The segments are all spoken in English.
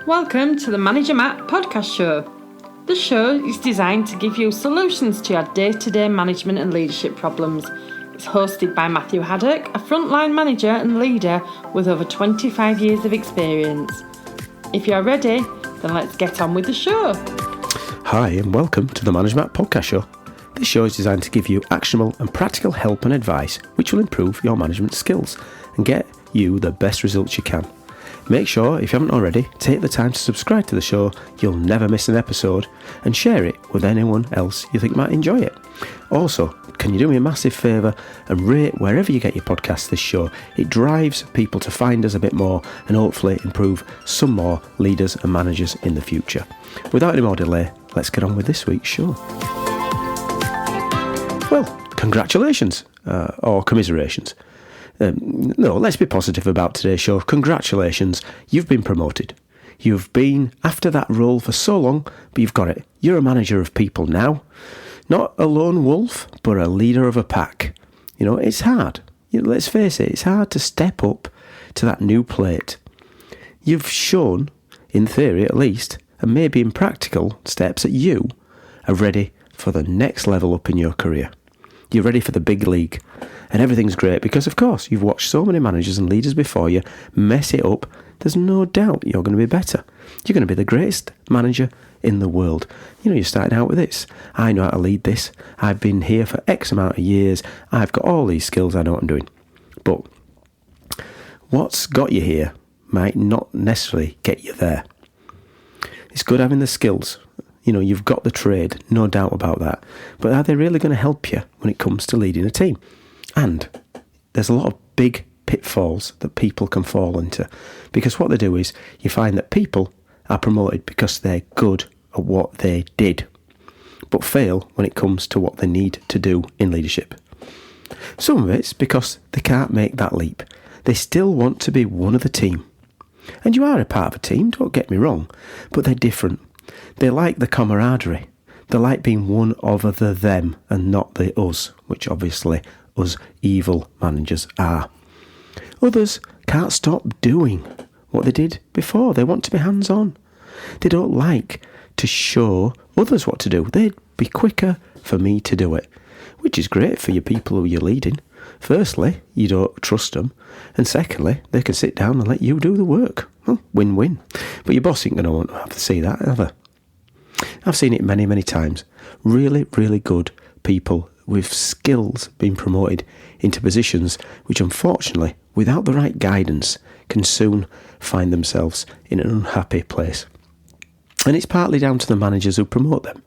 Welcome to the Manager Matt podcast show. The show is designed to give you solutions to your day-to-day management and leadership problems. It's hosted by Matthew Haddock, a frontline manager and leader with over 25 years of experience. If you're ready, then let's get on with the show. Hi and welcome to the Manager Matt podcast show. This show is designed to give you actionable and practical help and advice which will improve your management skills and get you the best results you can. Make sure, if you haven't already, take the time to subscribe to the show. You'll never miss an episode, and share it with anyone else you think might enjoy it. Also, can you do me a massive favour and rate wherever you get your podcasts this show? It drives people to find us a bit more and hopefully improve some more leaders and managers in the future. Without any more delay, let's get on with this week's show. Well, congratulations, or commiserations. No, let's be positive about today's show. Congratulations, you've been promoted. You've been after that role for so long, but you've got it. You're a manager of people now. Not a lone wolf, but a leader of a pack. You know, it's hard. Let's face it, it's hard to step up to that new plate. You've shown, in theory at least, and maybe in practical steps, that you are ready for the next level up in your career. You're ready for the big league. And everything's great because, of course, you've watched so many managers and leaders before you mess it up. There's no doubt you're going to be better. You're going to be the greatest manager in the world. You know, you're starting out with this. I know how to lead this. I've been here for X amount of years. I've got all these skills. I know what I'm doing. But what's got you here might not necessarily get you there. It's good having the skills. You know, you've got the trade, no doubt about that. But are they really going to help you when it comes to leading a team? And there's a lot of big pitfalls that people can fall into. Because what they do is, you find that people are promoted because they're good at what they did, but fail when it comes to what they need to do in leadership. Some of it's because they can't make that leap. They still want to be one of the team. And you are a part of a team, don't get me wrong, but they're different. They like the camaraderie. They like being one of the them and not the us, which obviously us evil managers are. Others can't stop doing what they did before. They want to be hands-on. They don't like to show others what to do. They'd be quicker for me to do it, which is great for your people who you're leading. Firstly, you don't trust them, and secondly, they can sit down and let you do the work. Well, win-win. But your boss ain't going to want to have to see that, ever. I've seen it many, many times. Really, really good people with skills being promoted into positions which, unfortunately, without the right guidance, can soon find themselves in an unhappy place. And it's partly down to the managers who promote them.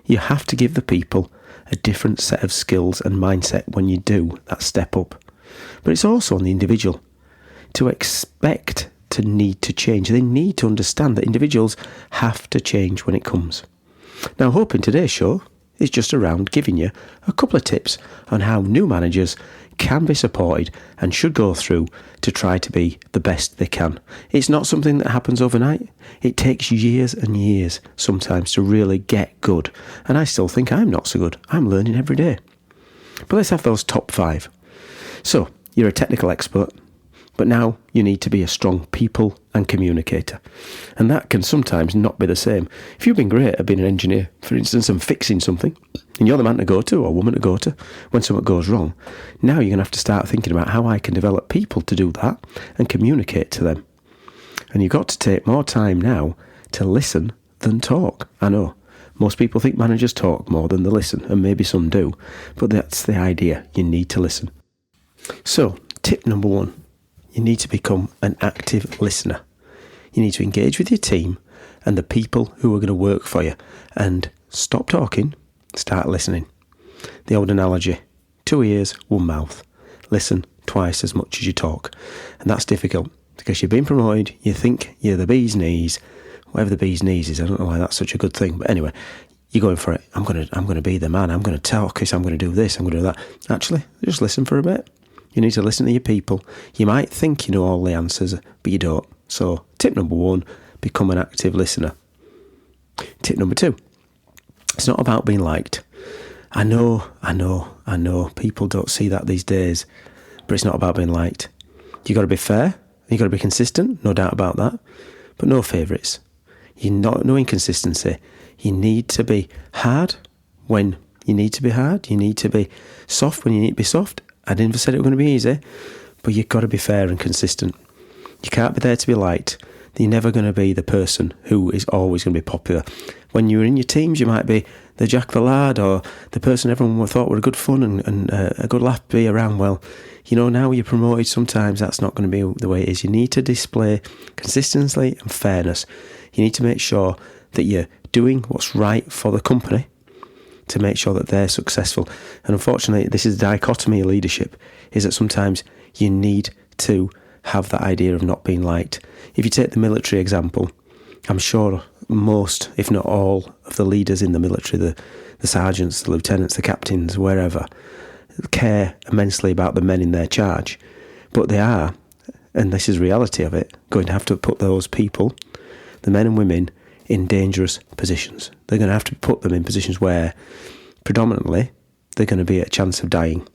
You have to give the people a different set of skills and mindset when you do that step up. But it's also on the individual to expect to need to change. They need to understand that individuals have to change when it comes. Now, I hope in today's show is just around giving you a couple of tips on how new managers can be supported and should go through to try to be the best they can. It's not something that happens overnight. It takes years and years sometimes to really get good. And I still think I'm not so good. I'm learning every day. But let's have those top 5. So, you're a technical expert, but now you need to be a strong people and communicator. And that can sometimes not be the same. If you've been great at being an engineer, for instance, and fixing something, and you're the man to go to or woman to go to when something goes wrong, now you're going to have to start thinking about how I can develop people to do that and communicate to them. And you've got to take more time now to listen than talk. I know, most people think managers talk more than they listen, and maybe some do, but that's the idea. You need to listen. So, tip number 1. You need to become an active listener. You need to engage with your team and the people who are going to work for you, and stop talking, start listening. The old analogy, 2 ears, 1 mouth. Listen twice as much as you talk. And that's difficult because you've been promoted, you think you're the bee's knees, whatever the bee's knees is. I don't know why that's such a good thing, but anyway, you're going for it. I'm going to be the man. I'm going to talk this. I'm going to do this. I'm going to do that. Actually, just listen for a bit. You need to listen to your people. You might think you know all the answers, but you don't. So, tip number 1, become an active listener. Tip number 2, it's not about being liked. I know, people don't see that these days, but it's not about being liked. You've got to be fair, you've got to be consistent, no doubt about that, but no favourites. No inconsistency. You need to be hard when you need to be hard. You need to be soft when you need to be soft. I never said it was going to be easy, but you've got to be fair and consistent. You can't be there to be liked. You're never going to be the person who is always going to be popular. When you're in your teams, you might be the Jack the Lad or the person everyone thought were a good fun and a good laugh to be around. Well, now you're promoted, sometimes that's not going to be the way it is. You need to display consistency and fairness. You need to make sure that you're doing what's right for the company to make sure that they're successful. And unfortunately, this is the dichotomy of leadership, is that sometimes you need to have that idea of not being liked. If you take the military example, I'm sure most, if not all, of the leaders in the military, the sergeants, the lieutenants, the captains, wherever, care immensely about the men in their charge. But they are, and this is the reality of it, going to have to put those people, the men and women, in dangerous positions. They're going to have to put them in positions where predominantly they're going to be at a chance of dying.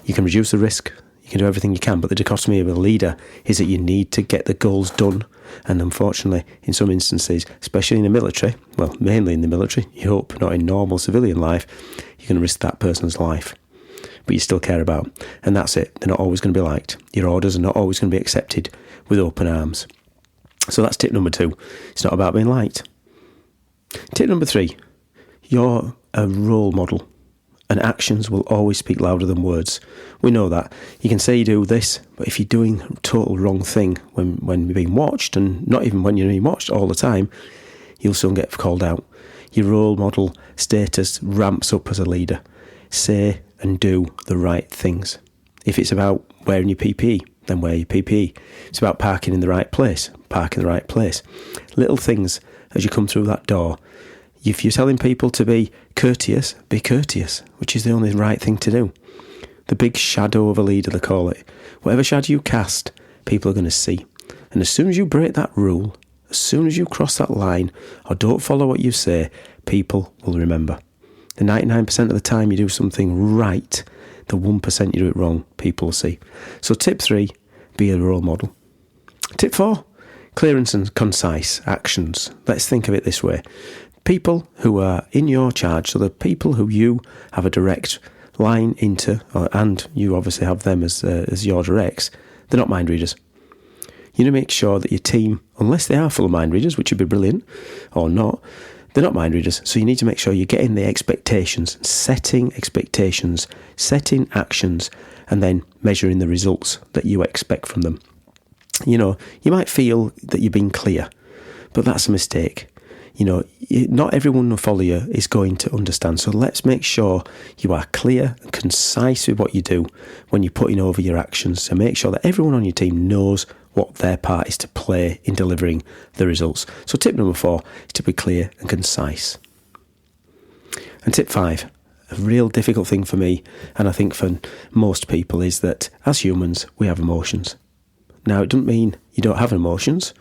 You can reduce the risk, you can do everything you can, but the dichotomy of a leader is that you need to get the goals done. And unfortunately, in some instances, especially in the military, well, mainly in the military, you hope not in normal civilian life, you're going to risk that person's life. But you still care about. And that's it. They're not always going to be liked. Your orders are not always going to be accepted with open arms. So that's tip number 2. It's not about being liked. Tip number 3. You're a role model. And actions will always speak louder than words. We know that. You can say you do this, but if you're doing a total wrong thing when you're being watched, and not even when you're being watched all the time, you'll soon get called out. Your role model status ramps up as a leader. Say and do the right things. If it's about wearing your PPE, then wear your PPE. It's about parking in the right place. Park in the right place. Little things as you come through that door. If you're telling people to be courteous, which is the only right thing to do. The big shadow of a leader, they call it. Whatever shadow you cast, people are going to see. And as soon as you break that rule, as soon as you cross that line, or don't follow what you say, people will remember. The 99% of the time you do something right, the 1% you do it wrong, people will see. So tip 3, be a role model. Tip 4, clear and concise actions. Let's think of it this way. People who are in your charge, so the people who you have a direct line into, and you obviously have them as your directs, they're not mind readers. You need to make sure that your team, unless they are full of mind readers, which would be brilliant, or not, they're not mind readers. So you need to make sure you're getting the expectations, setting actions, and then measuring the results that you expect from them. You might feel that you're being clear, but that's a mistake. Not everyone who follow you is going to understand. So let's make sure you are clear and concise with what you do when you're putting over your actions. So make sure that everyone on your team knows what their part is to play in delivering the results. So tip number 4 is to be clear and concise. And tip 5, a real difficult thing for me, and I think for most people, is that as humans, we have emotions. Now, it doesn't mean you don't have emotions,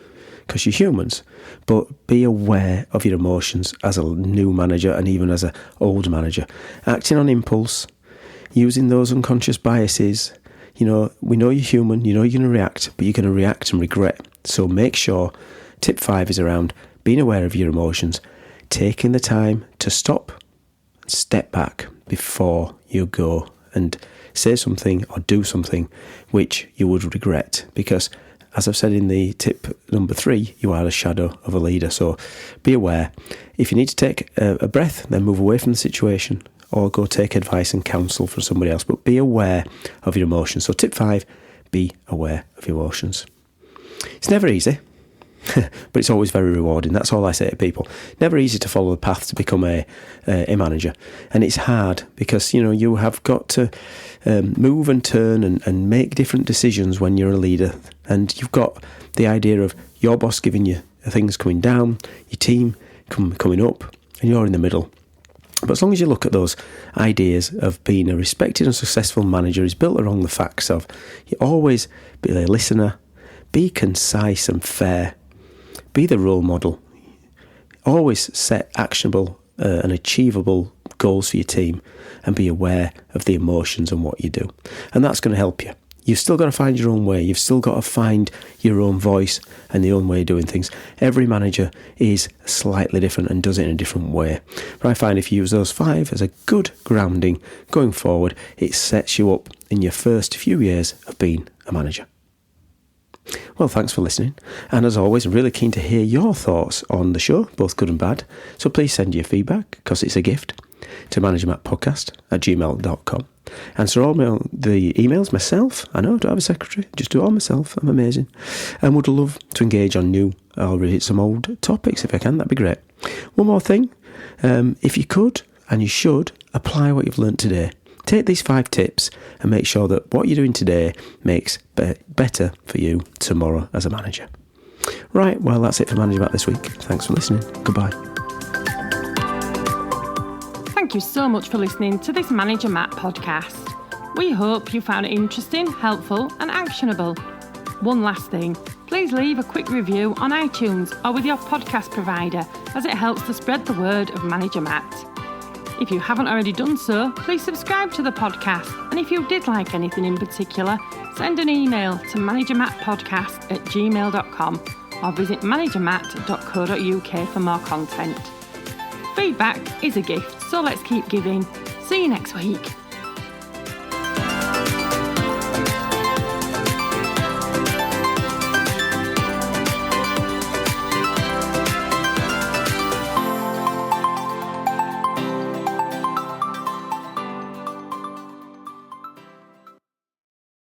because you're humans, but be aware of your emotions as a new manager and even as an old manager. Acting on impulse, using those unconscious biases. We know you're human, you're going to react, but you're going to react and regret. So make sure, tip 5 is around being aware of your emotions, taking the time to stop, step back before you go and say something or do something which you would regret, because as I've said in the tip number 3, you are a shadow of a leader. So be aware. If you need to take a breath, then move away from the situation or go take advice and counsel from somebody else. But be aware of your emotions. So tip 5, be aware of your emotions. It's never easy, but it's always very rewarding. That's all I say to people. Never easy to follow the path to become a manager. And it's hard because, you have got to move and turn and make different decisions when you're a leader. And you've got the idea of your boss giving you things coming down, your team coming up, and you're in the middle. But as long as you look at those ideas of being a respected and successful manager is built around the facts of you always be a listener, be concise and fair, be the role model, always set actionable and achievable goals for your team, and be aware of the emotions and what you do. And that's going to help you. You've still got to find your own way. You've still got to find your own voice and the own way of doing things. Every manager is slightly different and does it in a different way. But I find if you use those 5 as a good grounding going forward, it sets you up in your first few years of being a manager. Well, thanks for listening. And as always, I'm really keen to hear your thoughts on the show, both good and bad. So please send your feedback, because it's a gift, to managermattpodcast@gmail.com. Answer all the emails myself. I know I don't have a secretary, just do it all myself. I'm amazing. And would love to engage on new or read some old topics if I can. That'd be great. One more thing. If you could, and you should, apply what you've learnt today. Take these 5 tips and make sure that what you're doing today makes better for you tomorrow as a manager. Right, well, that's it for Manager Matt this week. Thanks for listening. Goodbye. Thank you so much for listening to this Manager Matt podcast. We hope you found it interesting, helpful and actionable. One last thing, please leave a quick review on iTunes or with your podcast provider, as it helps to spread the word of Manager Matt. If you haven't already done so, please subscribe to the podcast, and if you did like anything in particular, send an email to managermattpodcast@gmail.com or visit managermatt.co.uk for more content. Feedback is a gift, so let's keep giving. See you next week.